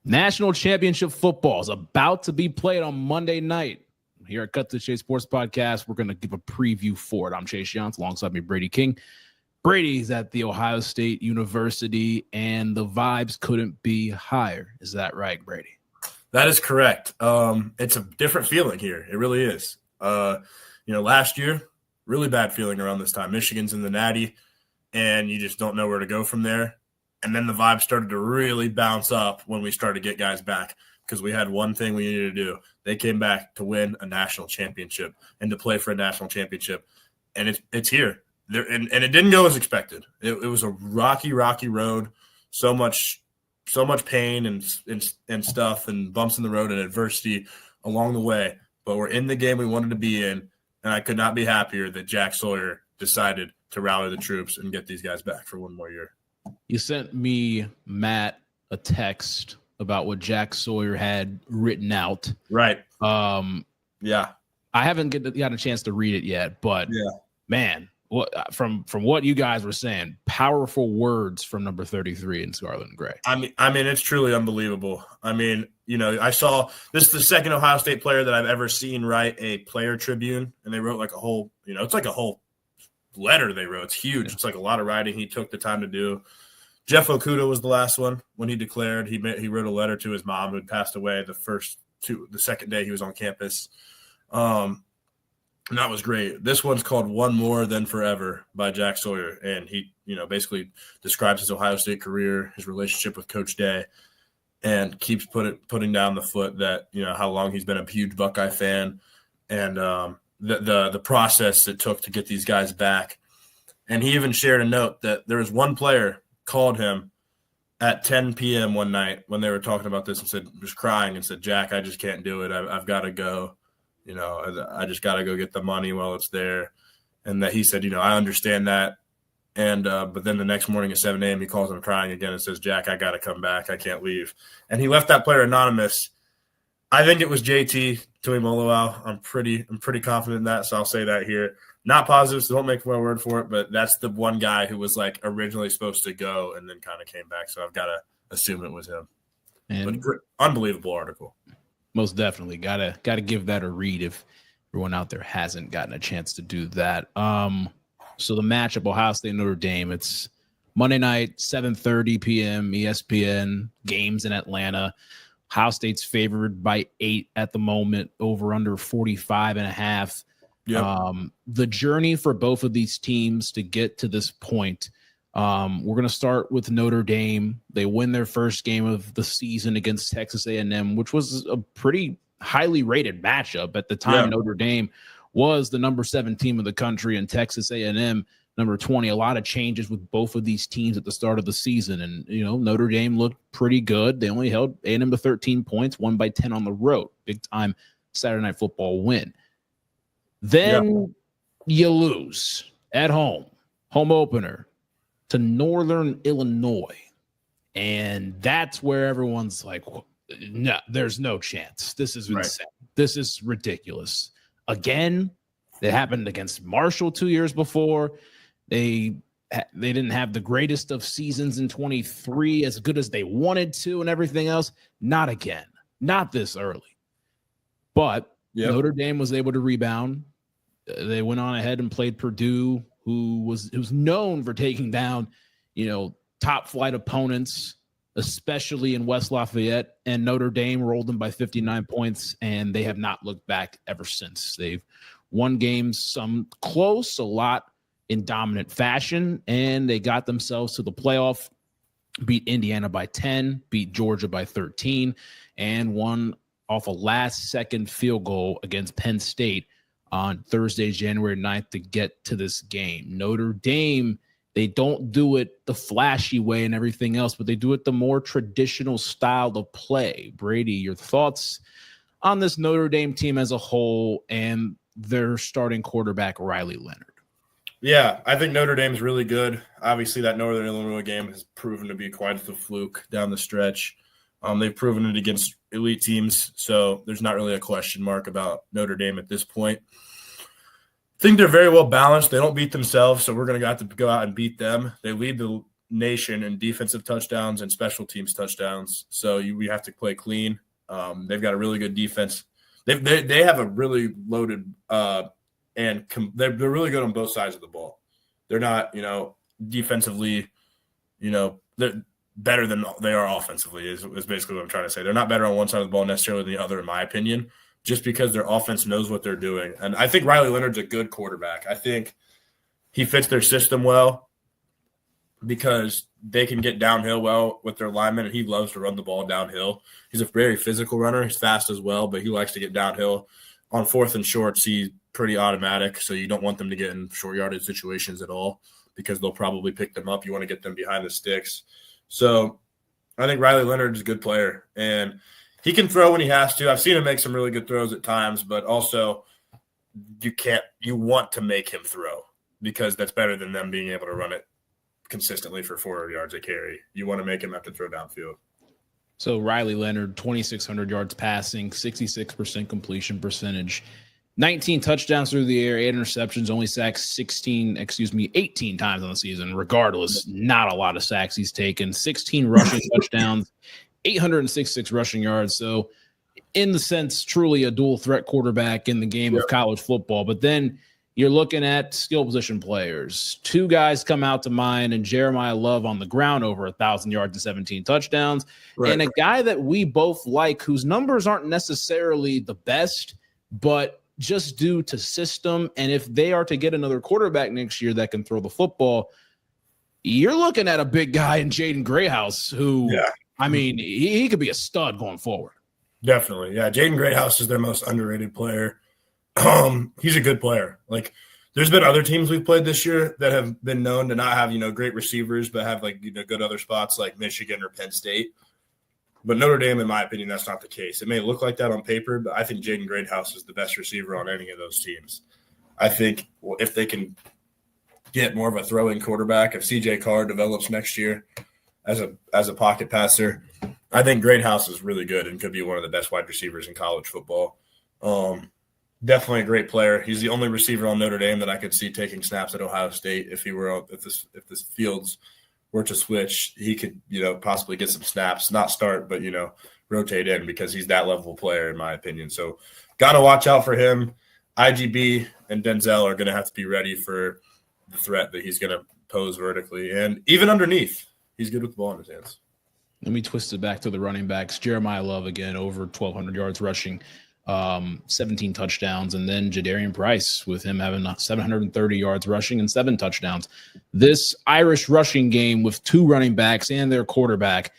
National Championship football is about to be played on Monday night. Here at Cut to the Chase Sports Podcast, we're going to give a preview for it. I'm Chase Younts, alongside me, Brady King. Brady's at the Ohio State University, and the vibes couldn't be higher. Is that right, Brady? That is correct. It's a different feeling here. It really is. Last year, really bad feeling around this time. Michigan's in the Natty, and you just don't know where to go from there. And then the vibe started to really bounce up when we started to get guys back because we had one thing we needed to do. They came back to win a national championship and to play for a national championship. And it's here. And it didn't go as expected. It was a rocky road. So much pain and stuff and bumps in the road and adversity along the way. But we're in the game we wanted to be in, and I could not be happier that Jack Sawyer decided to rally the troops and get these guys back for one more year. You sent me, Matt, a text about what Jack Sawyer had written out. Right. Yeah. I haven't got a chance to read it yet, but man, from what you guys were saying, powerful words from number 33 in Scarlet and Gray. I mean, it's truly unbelievable. I saw this is the second Ohio State player that I've ever seen write a player tribune, and they wrote like a whole, it's like a whole letter they wrote. It's huge. It's like a lot of writing he took the time to do. Jeff Okuda was the last one when he declared. He wrote a letter to his mom who had passed away the second day he was on campus. And that was great. This one's called One More Than Forever by Jack Sawyer. And he, basically describes his Ohio State career, his relationship with Coach Day, and keeps putting down the foot that, how long he's been a huge Buckeye fan and the process it took to get these guys back. And he even shared a note that there was one player called him at 10 p.m. one night when they were talking about this and was crying and said, Jack, I just can't do it. I've got to go. I just got to go get the money while it's there. And that he said, I understand that. And but then the next morning at 7 a.m. he calls him crying again and says, Jack, I got to come back. I can't leave. And he left that player anonymous. I think it was JT Tuimoloau. I'm pretty confident in that, so I'll say that here. Not positive, so don't make my word for it, but that's the one guy who was like originally supposed to go and then kind of came back, so I've got to assume it was him. But unbelievable article. Most definitely. Gotta give that a read if everyone out there hasn't gotten a chance to do that. So the matchup, Ohio State Notre Dame, it's Monday night, 7:30 p.m. ESPN, games in Atlanta. Ohio State's favored by 8 at the moment, over under 45.5. Yep. The journey for both of these teams to get to this point, we're going to start with Notre Dame. They win their first game of the season against Texas A&M, which was a pretty highly rated matchup. At the time, Notre Dame was the number 7 team in the country, and Texas A&M number 20. A lot of changes with both of these teams at the start of the season, and Notre Dame looked pretty good. They only held A&M to 13 points, won by 10 on the road. Big time Saturday Night Football win. Then you lose at home opener to Northern Illinois. And that's where everyone's like, no, there's no chance. This is insane. This is ridiculous. Again, it happened against Marshall 2 years before. They didn't have the greatest of seasons in 23, as good as they wanted to and everything else. Not again. Not this early. But Notre Dame was able to rebound. They went on ahead and played Purdue, who's known for taking down, top flight opponents, especially in West Lafayette. And Notre Dame rolled them by 59 points, and they have not looked back ever since. They've won games, some close, a lot in dominant fashion, and they got themselves to the playoff, beat Indiana by 10, beat Georgia by 13, and won off a last-second field goal against Penn State on Thursday, January 9th, to get to this game. Notre Dame, they don't do it the flashy way and everything else, but they do it the more traditional style of play. Brady, your thoughts on this Notre Dame team as a whole and their starting quarterback, Riley Leonard? Yeah, I think Notre Dame's really good. Obviously, that Northern Illinois game has proven to be quite the fluke down the stretch. They've proven it against elite teams, so there's not really a question mark about Notre Dame at this point. I think they're very well balanced. They don't beat themselves, so we're going to have to go out and beat them. They lead the nation in defensive touchdowns and special teams touchdowns. So we have to play clean. They've got a really good defense. They have a really loaded they're really good on both sides of the ball. They're not, defensively, they're better than they are offensively is basically what I'm trying to say. They're not better on one side of the ball necessarily than the other, in my opinion, just because their offense knows what they're doing. And I think Riley Leonard's a good quarterback. I think he fits their system well because they can get downhill well with their linemen, and he loves to run the ball downhill. He's a very physical runner. He's fast as well, but he likes to get downhill. On 4th and shorts, he's pretty automatic, so you don't want them to get in short yardage situations at all because they'll probably pick them up. You want to get them behind the sticks. So I think Riley Leonard is a good player, and he can throw when he has to. I've seen him make some really good throws at times, but also you want to make him throw because that's better than them being able to run it consistently for 400 yards a carry. You want to make him have to throw downfield. So Riley Leonard, 2,600 yards passing, 66% completion percentage, 19 touchdowns through the air, 8 interceptions, only sacked 18 times on the season. Regardless, not a lot of sacks he's taken. 16 rushing touchdowns, 866 rushing yards. So in the sense, truly a dual threat quarterback in the game of college football. But then you're looking at skill position players. 2 guys come out to mind, and Jeremiah Love on the ground, over 1,000 yards and 17 touchdowns. Right. And a guy that we both like, whose numbers aren't necessarily the best, but just due to system, and if they are to get another quarterback next year that can throw the football, you're looking at a big guy in Jaden Greathouse who, I mean, he could be a stud going forward. Definitely. Yeah, Jaden Greathouse is their most underrated player. He's a good player. Like, there's been other teams we've played this year that have been known to not have, great receivers, but have good other spots like Michigan or Penn State. But Notre Dame, in my opinion, that's not the case. It may look like that on paper, but I think Jaden Greathouse is the best receiver on any of those teams. I think if they can get more of a throwing quarterback, if CJ Carr develops next year as a pocket passer, I think Greathouse is really good and could be one of the best wide receivers in college football. Definitely a great player. He's the only receiver on Notre Dame that I could see taking snaps at Ohio State. If this Fields were to switch, he could, possibly get some snaps, not start, but, rotate in because he's that level of player, in my opinion. So got to watch out for him. IGB and Denzel are going to have to be ready for the threat that he's going to pose vertically. And even underneath, he's good with the ball in his hands. Let me twist it back to the running backs. Jeremiah Love, again, over 1,200 yards rushing, 17 touchdowns, and then Jadarian Price with him having 730 yards rushing and 7 touchdowns. This Irish rushing game with 2 running backs and their quarterback,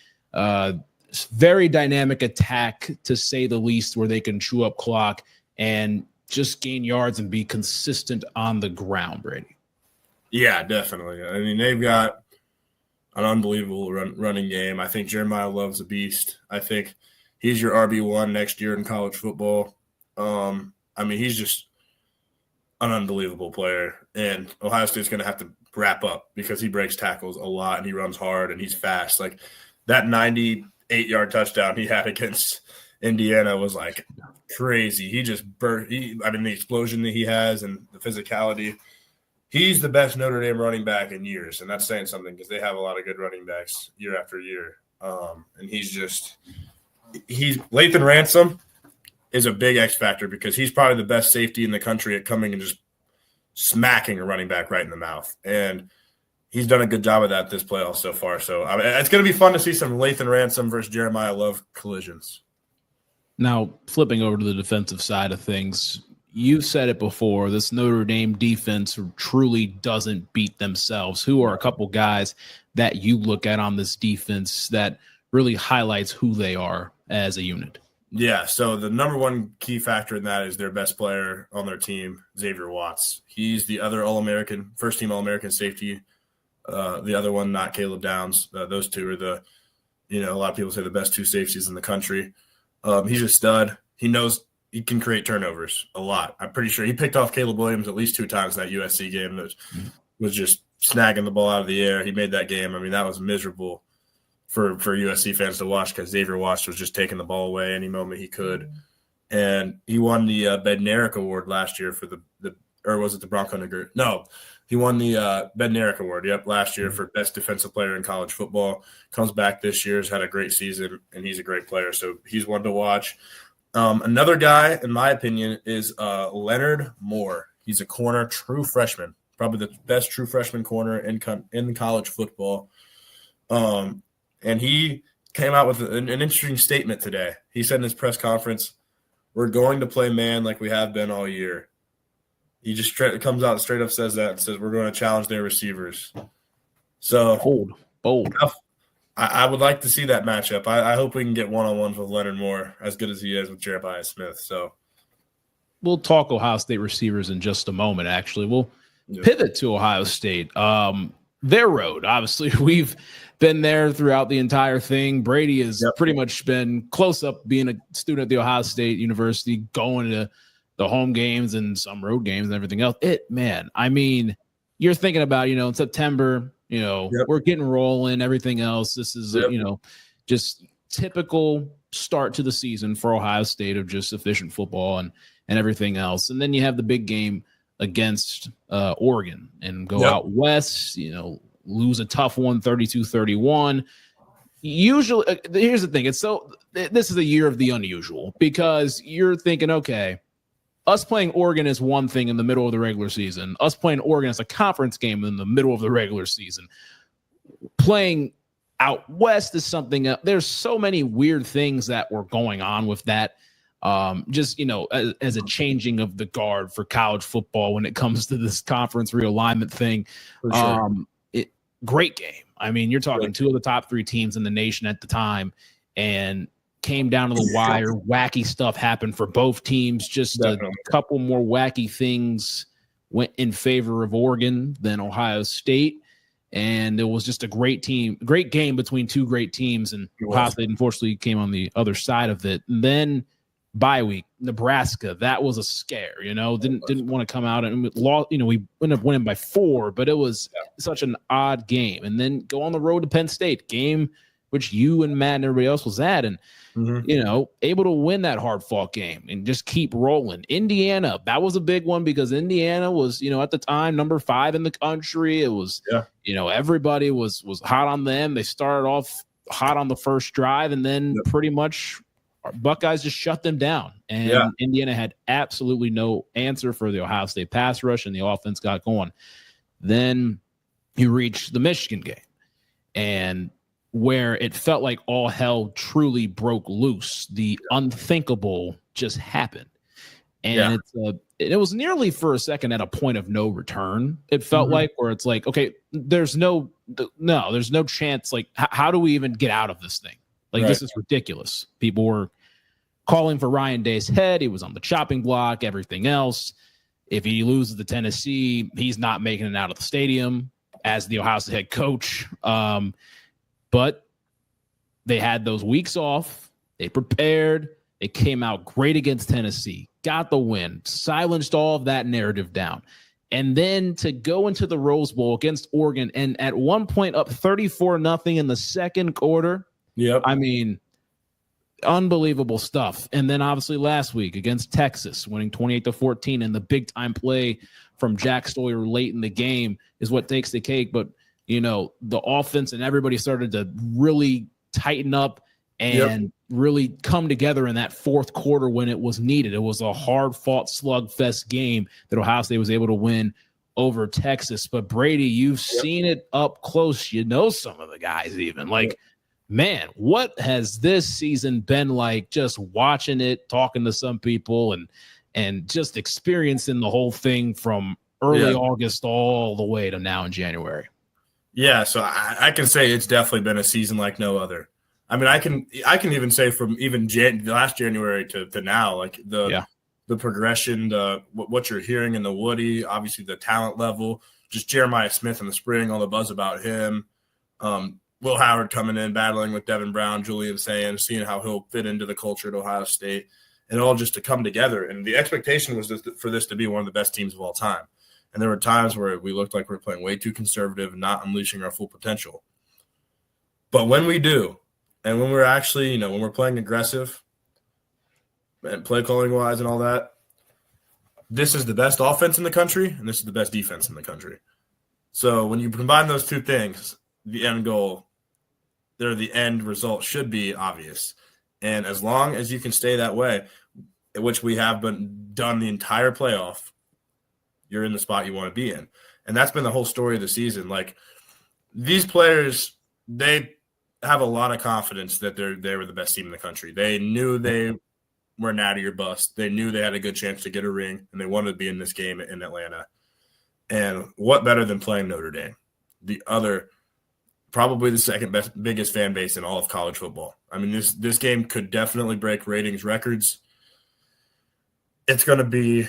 very dynamic attack, to say the least, where they can chew up clock and just gain yards and be consistent on the ground, Brady. Yeah, definitely. I mean, they've got an unbelievable running game. I think Jeremiah Love's a beast. I think he's your RB1 next year in college football. He's just an unbelievable player. And Ohio State's going to have to wrap up because he breaks tackles a lot and he runs hard and he's fast. Like, that 98-yard touchdown he had against Indiana was like crazy. He just the explosion that he has and the physicality. He's the best Notre Dame running back in years, and that's saying something because they have a lot of good running backs year after year. And Lathan Ransom is a big X factor because he's probably the best safety in the country at coming and just smacking a running back right in the mouth. And he's done a good job of that this playoff so far. So it's going to be fun to see some Lathan Ransom versus Jeremiah Love collisions. Now, flipping over to the defensive side of things, you've said it before, this Notre Dame defense truly doesn't beat themselves. Who are a couple guys that you look at on this defense that really highlights who they are as a unit? Yeah, so the number one key factor in that is their best player on their team, Xavier Watts. He's the other All-American, first-team All-American safety. The other one, not Caleb Downs. Those two are a lot of people say the best 2 safeties in the country. He's a stud. He knows he can create turnovers a lot. I'm pretty sure he picked off Caleb Williams at least 2 times in that USC game that was just snagging the ball out of the air. He made that game. That was miserable for USC fans to watch because Xavier Watts was just taking the ball away any moment he could. And he won the Bednarik Award last year for or was it the Bronco Nagurski? No, He won the Ben Narek Award, last year for best defensive player in college football. Comes back this year, has had a great season, and he's a great player. So he's one to watch. Another guy, in my opinion, is Leonard Moore. He's a corner, true freshman, probably the best true freshman corner in college football. And he came out with an interesting statement today. He said in his press conference, "We're going to play man like we have been all year." He just comes out straight up, says that, and says we're going to challenge their receivers. So bold. I would like to see that matchup. I hope we can get one-on-ones with Leonard Moore as good as he is with Jeremiah Smith. So we'll talk Ohio State receivers in just a moment. Actually, we'll pivot to Ohio State. Their road, obviously, we've been there throughout the entire thing. Brady has pretty much been close up being a student at the Ohio State University, going to the home games and some road games and everything else. I mean, you're thinking about, in September, we're getting rolling, everything else. This is, just typical start to the season for Ohio State of just efficient football and everything else. And then you have the big game against Oregon and go out west, lose a tough one, 32-31. Usually, here's the thing. This is a year of the unusual because you're thinking, okay, us playing Oregon is one thing in the middle of the regular season. Us playing Oregon as a conference game in the middle of the regular season. Playing out west is something else. There's so many weird things that were going on with that. As a changing of the guard for college football when it comes to this conference realignment thing. For sure. Great game. I mean, you're talking two of the top three teams in the nation at the time, and came down to the wire. Wacky stuff happened for both teams. Just a couple more wacky things went in favor of Oregon than Ohio State. And it was just a great game between two great teams. And Ohio State, unfortunately, came on the other side of it. And then bye week, Nebraska, that was a scare, didn't want to come out and lost, we ended up winning by 4, but it was such an odd game. And then go on the road to Penn State, game which you and Matt and everybody else was at, and able to win that hard-fought game and just keep rolling. Indiana, that was a big one because Indiana was, at the time, number 5 in the country. It was, everybody was hot on them. They started off hot on the first drive, and then pretty much Buckeyes just shut them down. And Indiana had absolutely no answer for the Ohio State pass rush, and the offense got going. Then you reach the Michigan game, and where it felt like all hell truly broke loose. The unthinkable just happened. And it was nearly for a second at a point of no return. It felt like, where it's like, okay, there's no chance. Like, how do we even get out of this thing? Like, this is ridiculous. People were calling for Ryan Day's head. He was on the chopping block, everything else. If he loses to Tennessee, he's not making it out of the stadium as the Ohio State head coach. But they had those weeks off. They prepared. They came out great against Tennessee, got the win, silenced all of that narrative down. And then to go into the Rose Bowl against Oregon and at one point up 34-0 in the second quarter. Yep. I mean, unbelievable stuff. And then obviously last week against Texas, winning 28-14, and the big time play from Jack Sawyer late in the game is what takes the cake. But the offense and everybody started to really tighten up and really come together in that fourth quarter when it was needed. It was a hard-fought slugfest game that Ohio State was able to win over Texas. But, Brady, you've seen it up close. Some of the guys even. Like, man, what has this season been like, just watching it, talking to some people, and just experiencing the whole thing from early August all the way to now in January? Yeah, so I can say it's definitely been a season like no other. I mean, I can even say from even last January to now, like the progression, what you're hearing in the Woody, obviously the talent level, just Jeremiah Smith in the spring, all the buzz about him, Will Howard coming in, battling with Devin Brown, Julian Sands, seeing how he'll fit into the culture at Ohio State, and all just to come together. And the expectation was for this to be one of the best teams of all time. And there were times where we looked like we were playing way too conservative and not unleashing our full potential. But when we do, and when we're actually, when we're playing aggressive and play calling wise and all that, this is the best offense in the country, and this is the best defense in the country. So when you combine those two things, the end goal, the end result should be obvious. And as long as you can stay that way, which we have been done the entire playoff, you're in the spot you want to be in. And that's been the whole story of the season. Like, these players, they have a lot of confidence that they were the best team in the country. They knew they were natty or bust. They knew they had a good chance to get a ring, and they wanted to be in this game in Atlanta. And what better than playing Notre Dame, probably the second biggest fan base in all of college football. I mean, this game could definitely break ratings records. It's going to be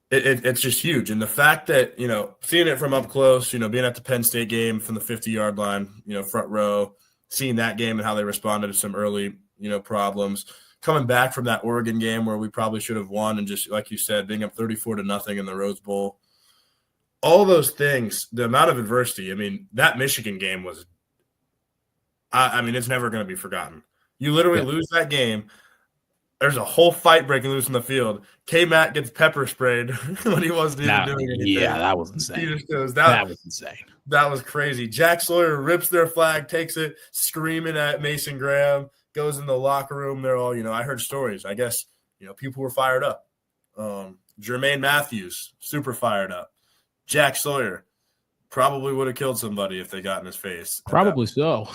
it's just huge. And the fact that, seeing it from up close, being at the Penn State game from the 50-yard line, front row, seeing that game and how they responded to some early, problems, coming back from that Oregon game where we probably should have won, and just like you said, being up 34-0 in the Rose Bowl, all those things, the amount of adversity. I mean, that Michigan game was, it's never going to be forgotten. You literally lose that game. There's a whole fight breaking loose in the field. K-Mac gets pepper sprayed when he wasn't even doing anything. Yeah, that was insane. He just goes, that was insane. That was crazy. Jack Sawyer rips their flag, takes it, screaming at Mason Graham, goes in the locker room. They're all, I heard stories. I guess, people were fired up. Jermaine Matthews, super fired up. Jack Sawyer probably would have killed somebody if they got in his face. Probably so.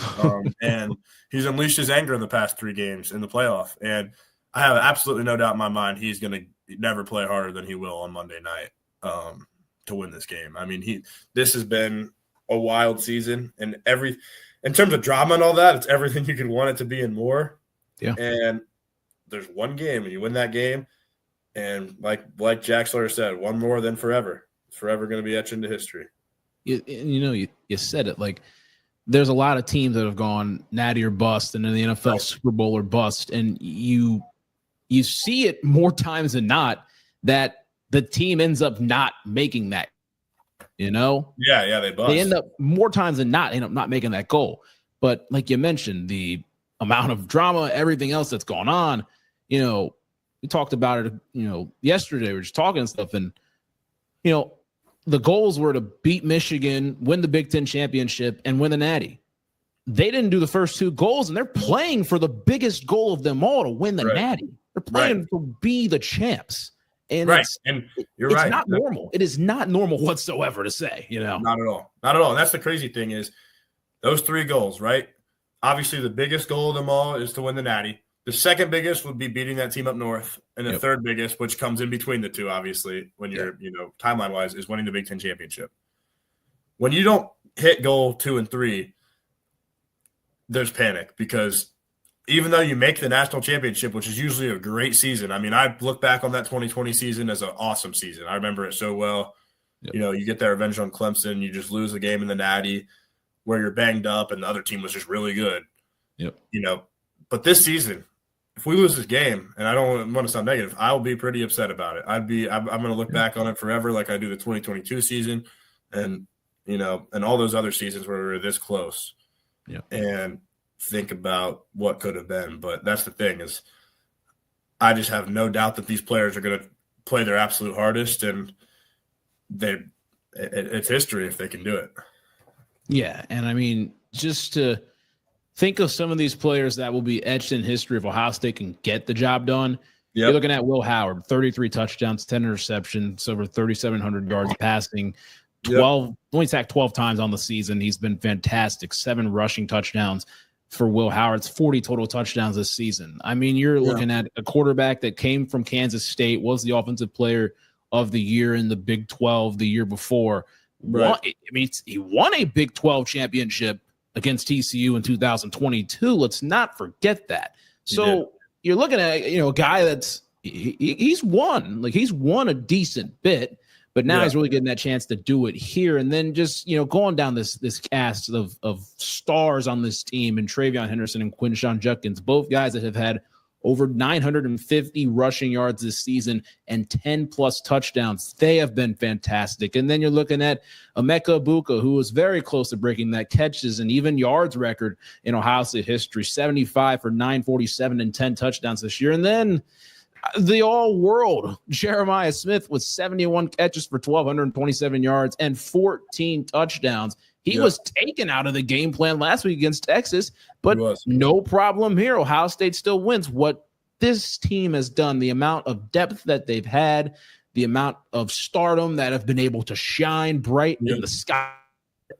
And he's unleashed his anger in the past 3 games in the playoff. And I have absolutely no doubt in my mind he's going to never play harder than he will on Monday night to win this game. I mean, this has been a wild season, and in terms of drama and all that, it's everything you could want it to be and more. Yeah. And there's one game, and you win that game, and like Jack Sawyer said, one more than forever. It's forever going to be etched into history. You said it, like, there's a lot of teams that have gone natty or bust, and in the NFL Super Bowl or bust, and you see it more times than not that the team ends up not making that, they bust. They end up more times than not making that goal. But like you mentioned, the amount of drama, everything else that's going on, we talked about it, yesterday. We were just talking and stuff, and the goals were to beat Michigan, win the Big Ten championship, and win the Natty. They didn't do the first 2 goals, and they're playing for the biggest goal of them all, to win the Natty. They're playing to be the champs. And it's not normal. It is not normal whatsoever to say, Not at all. Not at all. And that's the crazy thing is those 3 goals, right? Obviously, the biggest goal of them all is to win the Natty. The second biggest would be beating that team up north. And the third biggest, which comes in between the two, obviously, when you're, timeline-wise, is winning the Big Ten championship. When you don't hit goal 2 and 3, there's panic, because even though you make the national championship, which is usually a great season. I mean, I look back on that 2020 season as an awesome season. I remember it so well. Yep. You get that revenge on Clemson. You just lose the game in the Natty where you're banged up and the other team was just really good. Yep. But this season, if we lose this game, and I don't want to sound negative, I'll be pretty upset about it. I'm going to look back on it forever like I do the 2022 season and, and all those other seasons where we were this close. Yeah. And think about what could have been. But that's the thing, is I just have no doubt that these players are going to play their absolute hardest, and it's history if they can do it. Yeah. And I mean, just to think of some of these players that will be etched in history if Ohio State can get the job done. Yep. You're looking at Will Howard, 33 touchdowns, 10 interceptions, over 3,700 yards passing, 12, only sacked 12 times on the season. He's been fantastic. 7 rushing touchdowns for Will Howard. It's 40 total touchdowns this season. I mean, you're looking at a quarterback that came from Kansas State, was the offensive player of the year in the Big 12 the year before. Right. He won a Big 12 championship against TCU in 2022. Let's not forget that. So you're looking at, a guy that's he's won a decent bit, but now he's really getting that chance to do it here. And then just, going down this cast of stars on this team, and Travion Henderson and Quinshon Judkins, both guys that have had over 950 rushing yards this season and 10-plus touchdowns. They have been fantastic. And then you're looking at Emeka Egbuka, who was very close to breaking that catches and even yards record in Ohio State history, 75 for 947 and 10 touchdowns this year. And then The all-world Jeremiah Smith with 71 catches for 1,227 yards and 14 touchdowns. He was taken out of the game plan last week against Texas, but no problem here. Ohio State still wins. What this team has done, the amount of depth that they've had, the amount of stardom that have been able to shine bright in the sky,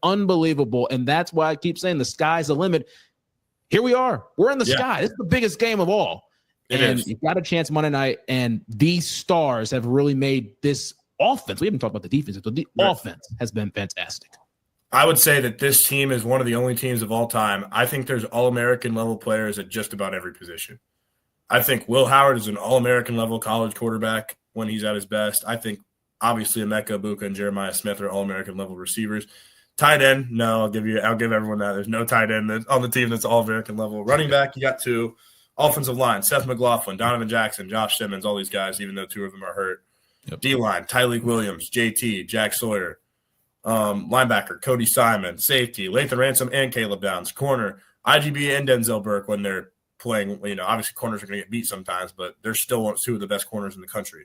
unbelievable. And that's why I keep saying the sky's the limit. Here we are. We're in the sky. This is the biggest game of all. You've got a chance Monday night, and these stars have really made this offense. We haven't talked about the defense, but the offense has been fantastic. I would say that this team is one of the only teams of all time. I think there's All-American level players at just about every position. I think Will Howard is an All-American level college quarterback when he's at his best. I think obviously Emeka Egbuka and Jeremiah Smith are All-American level receivers. Tight end, no, I'll give everyone that. There's no tight end on the team that's All-American level. Running back, you got two. Offensive line, Seth McLaughlin, Donovan Jackson, Josh Simmons, all these guys, even though two of them are hurt. D-line, Tyleik Williams, JT, Jack Sawyer. Linebacker, Cody Simon. Safety, Lathan Ransom and Caleb Downs. Corner, IGB and Denzel Burke when they're playing. Obviously corners are going to get beat sometimes, but they're still two of the best corners in the country.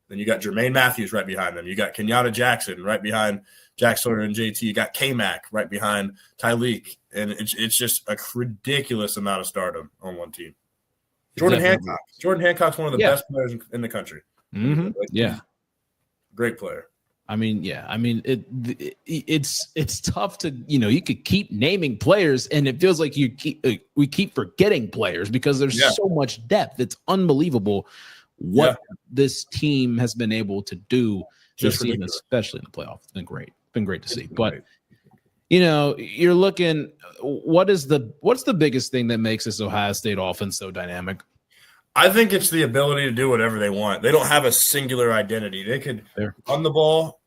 Then you got Jermaine Matthews right behind them. You got Kenyatta Jackson right behind Jack Sawyer and JT. You got K-Mac right behind Tyleik. And it's just a ridiculous amount of stardom on one team. Jordan Hancock's one of the best players in the country. Mm-hmm. Great player. It's tough to, you could keep naming players and it feels like we keep forgetting players because there's so much depth. It's unbelievable what this team has been able to do this season, especially in the playoffs. It's been great. Been great to see. But you're looking, what's the biggest thing that makes this Ohio State offense so dynamic? I think it's the ability to do whatever they want. They don't have a singular identity. They could run the ball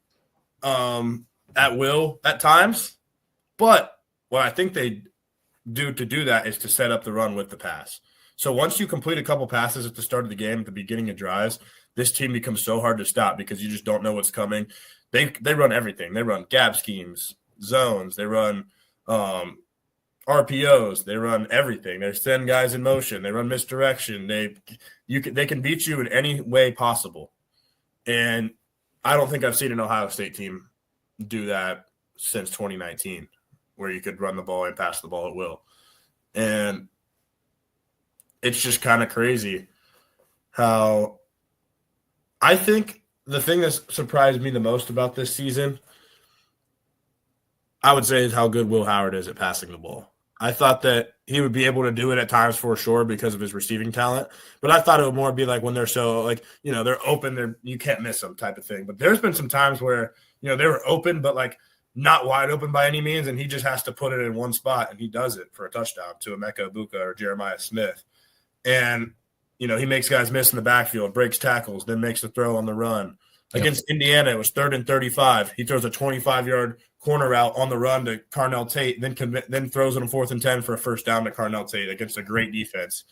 at will at times, but what I think they do to do that is to set up the run with the pass. So once you complete a couple passes at the start of the game, at the beginning of drives, this team becomes so hard to stop because you just don't know what's coming. They run everything. They run gap schemes, zones. They run RPOs. They run everything. They send guys in motion. They run misdirection. They can beat you in any way possible. And I don't think I've seen an Ohio State team do that since 2019, where you could run the ball and pass the ball at will. And it's just kind of crazy how I think the thing that surprised me the most about this season, I would say, is how good Will Howard is at passing the ball. I thought that he would be able to do it at times for sure because of his receiving talent, but I thought it would more be like when they're so they're open, you can't miss them type of thing. But there's been some times where, they were open, but like not wide open by any means. And he just has to put it in one spot and he does it for a touchdown to Emeka Egbuka or Jeremiah Smith. And, he makes guys miss in the backfield, breaks tackles, then makes the throw on the run. Against Indiana, it was 3rd and 35. He throws a 25-yard corner route on the run to Carnell Tate, then throws it on 4th and 10 for a first down to Carnell Tate against a great defense.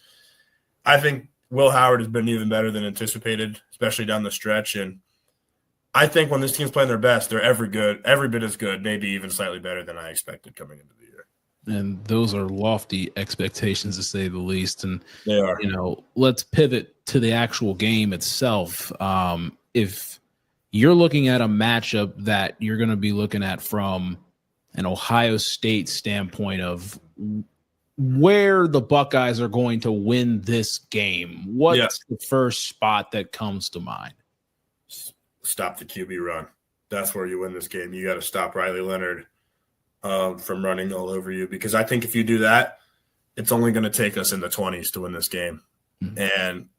I think Will Howard has been even better than anticipated, especially down the stretch. And I think when this team's playing their best, they're every bit as good, maybe even slightly better than I expected coming into the year. And those are lofty expectations, to say the least. And they are. Let's pivot to the actual game itself. If you're looking at a matchup that you're going to be looking at from an Ohio State standpoint of where the Buckeyes are going to win this game, what's the first spot that comes to mind? Stop the QB run. That's where you win this game. You got to stop Riley Leonard from running all over you, because I think if you do that, it's only going to take us in the 20s to win this game. Mm-hmm. And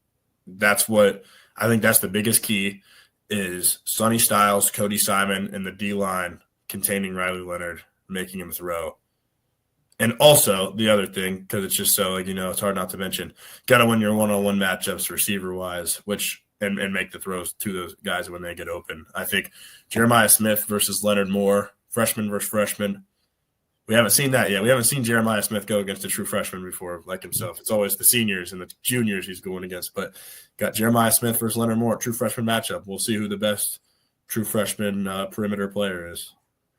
that's what I think that's the biggest key is Sonny Styles, Cody Simon, and the D-line containing Riley Leonard, making him throw. And also the other thing, because it's just so, it's hard not to mention, got to win your one-on-one matchups receiver-wise, and make the throws to those guys when they get open. I think Jeremiah Smith versus Leonard Moore, freshman versus freshman, we haven't seen that yet. We haven't seen Jeremiah Smith go against a true freshman before like himself. It's always the seniors and the juniors he's going against. But got Jeremiah Smith versus Leonard Moore, true freshman matchup. We'll see who the best true freshman perimeter player is.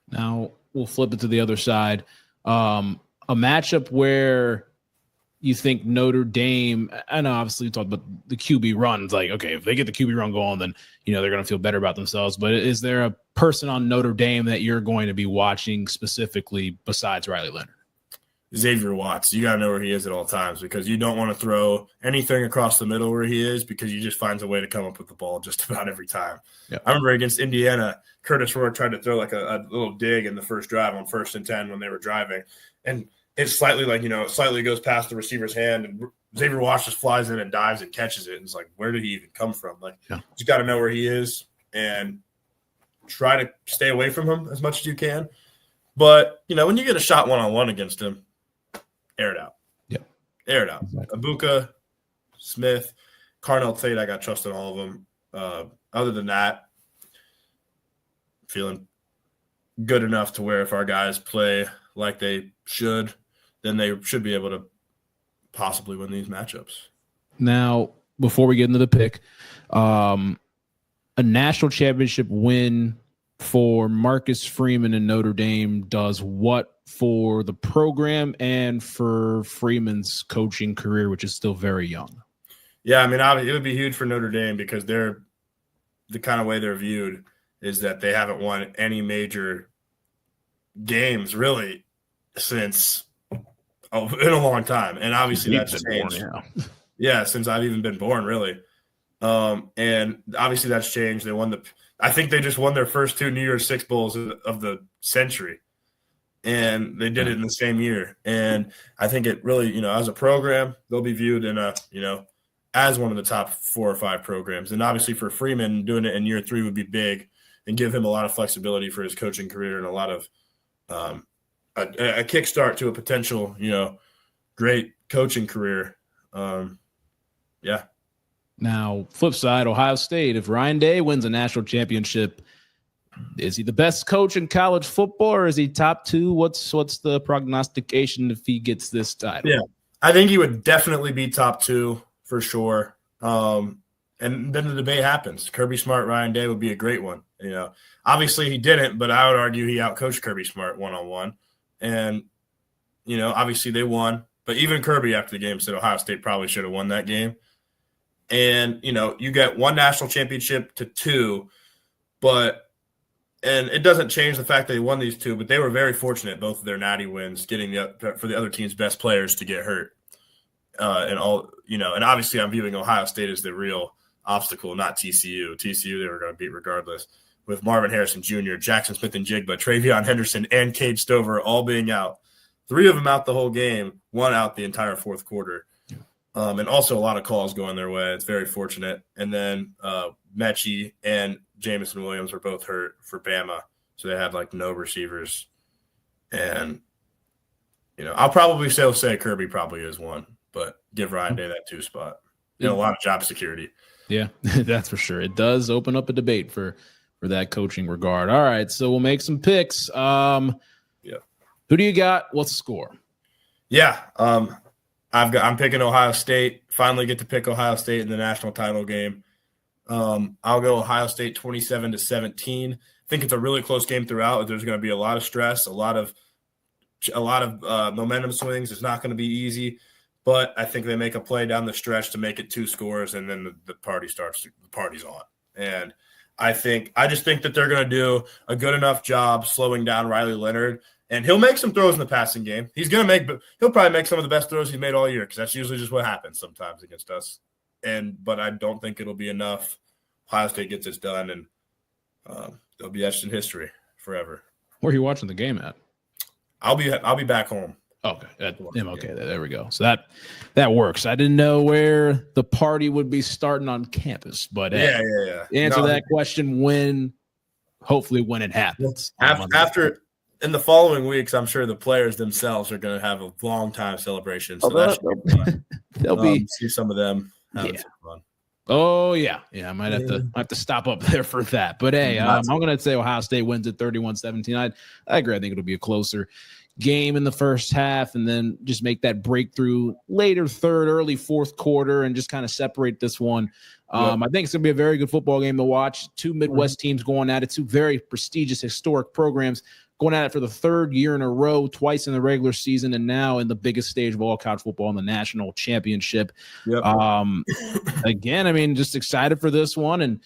Now we'll flip it to the other side. A matchup where, you think Notre Dame, I know obviously you talked about the QB runs, like, okay, if they get the QB run going, then, they're going to feel better about themselves. But is there a person on Notre Dame that you're going to be watching specifically besides Riley Leonard? Xavier Watts. You got to know where he is at all times, because you don't want to throw anything across the middle where he is, because he just finds a way to come up with the ball just about every time. Yep. I remember against Indiana, Curtis Rourke tried to throw like a little dig in the first drive on 1st and 10 when they were driving. And it's slightly slightly goes past the receiver's hand, and Xavier Watts just flies in and dives and catches it. And it's like, where did he even come from? Like, you got to know where he is and try to stay away from him as much as you can. But, when you get a shot one-on-one against him, air it out. Yeah. Air it out. Exactly. Abuka, Smith, Carnell Tate, I got trust in all of them. Other than that, feeling good enough to where if our guys play like they should, then they should be able to possibly win these matchups. Now, before we get into the pick, a national championship win for Marcus Freeman and Notre Dame does what for the program and for Freeman's coaching career, which is still very young? Yeah, I mean, it would be huge for Notre Dame, because they're the kind of way they're viewed is that they haven't won any major games really since in a long time. And obviously that's changed. Yeah, since I've even been born, really. And obviously that's changed. I think they just won their first 2 New Year's Six Bowls of the century. And they did it in the same year. And I think it really, as a program, they'll be viewed in as one of the top 4 or 5 programs. And obviously for Freeman, doing it in year 3 would be big and give him a lot of flexibility for his coaching career and a lot of a kickstart to a potential, great coaching career. Yeah. Now, flip side, Ohio State, if Ryan Day wins a national championship, is he the best coach in college football, or is he top 2? What's the prognostication if he gets this title? Yeah, I think he would definitely be top 2 for sure. And then the debate happens. Kirby Smart, Ryan Day would be a great one. Obviously he didn't, but I would argue he outcoached Kirby Smart one-on-one. And, obviously they won. But even Kirby after the game said Ohio State probably should have won that game. And, you get 1 national championship to 2, and it doesn't change the fact that they won these 2, but they were very fortunate, both of their natty wins, getting for the other team's best players to get hurt. And obviously I'm viewing Ohio State as the real obstacle, not TCU. TCU, they were going to beat regardless. With Marvin Harrison Jr., Jackson Smith-Njigba, Travion Henderson, and Cade Stover all being out. 3 of them out the whole game, 1 out the entire 4th quarter. And also a lot of calls going their way. It's very fortunate. And then Mechie and Jamison Williams were both hurt for Bama. So they had no receivers. And, I'll probably still say Kirby probably is 1, but give Ryan Day that 2 spot. A lot of job security. Yeah, that's for sure. It does open up a debate for that coaching regard. All right, so we'll make some picks. Yeah. Who do you got? What's the score? Yeah, I'm picking Ohio State. Finally get to pick Ohio State in the national title game. I'll go Ohio State 27-17. I think it's a really close game throughout. There's going to be a lot of stress, a lot of momentum swings. It's not going to be easy, but I think they make a play down the stretch to make it 2 scores, and then the party's on. And I just think that they're going to do a good enough job slowing down Riley Leonard. And he'll make some throws in the passing game. He'll probably make some of the best throws he's made all year, because that's usually just what happens sometimes against us. But I don't think it'll be enough. Ohio State gets this done, and they'll be etched in history forever. Where are you watching the game at? I'll be back home. Okay. Okay. There we go. So that works. I didn't know where the party would be starting on campus, but yeah. Answer that question hopefully when it happens. After. In the following weeks, I'm sure the players themselves are going to have a long time celebration. So that should be fun. They'll see some of them having some fun. Oh yeah. I might have to stop up there for that. But hey, I'm going to say Ohio State wins at 31-17. I agree. I think it'll be a closer game in the first half, and then just make that breakthrough later 3rd, early 4th quarter, and just kind of separate this one. I think it's going to be a very good football game to watch. 2 Midwest teams going at it, 2 very prestigious, historic programs going at it for the third year in a row, twice in the regular season, and now in the biggest stage of all college football in the national championship. Yep. Again, I mean, just excited for this one, and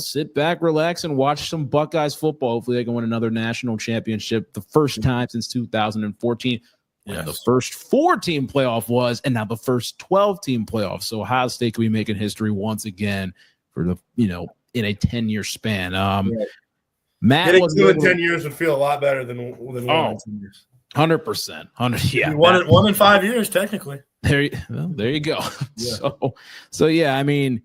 sit back, relax, and watch some Buckeyes football. Hopefully they can win another national championship, the first time since 2014. When the first 4-team playoff was, and now the first 12-team playoff. So Ohio State could be making history once again for the, in a 10-year span. Matt getting was 2 in 10 years would feel a lot better than 1 in 10 years. 100%. Yeah. One in 5 years, technically. There you go. Yeah. So yeah, I mean,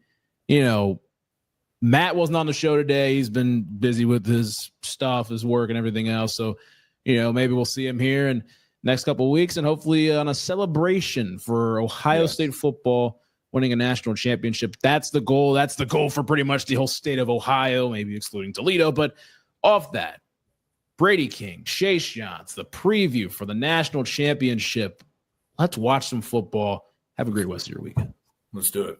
Matt wasn't on the show today. He's been busy with his stuff, his work, and everything else. So, maybe we'll see him here in next couple of weeks, and hopefully on a celebration for Ohio State football winning a national championship. That's the goal. That's the goal for pretty much the whole state of Ohio, maybe excluding Toledo. But off that, Brady King, Chase Younts, the preview for the national championship. Let's watch some football. Have a great rest of your weekend. Let's do it.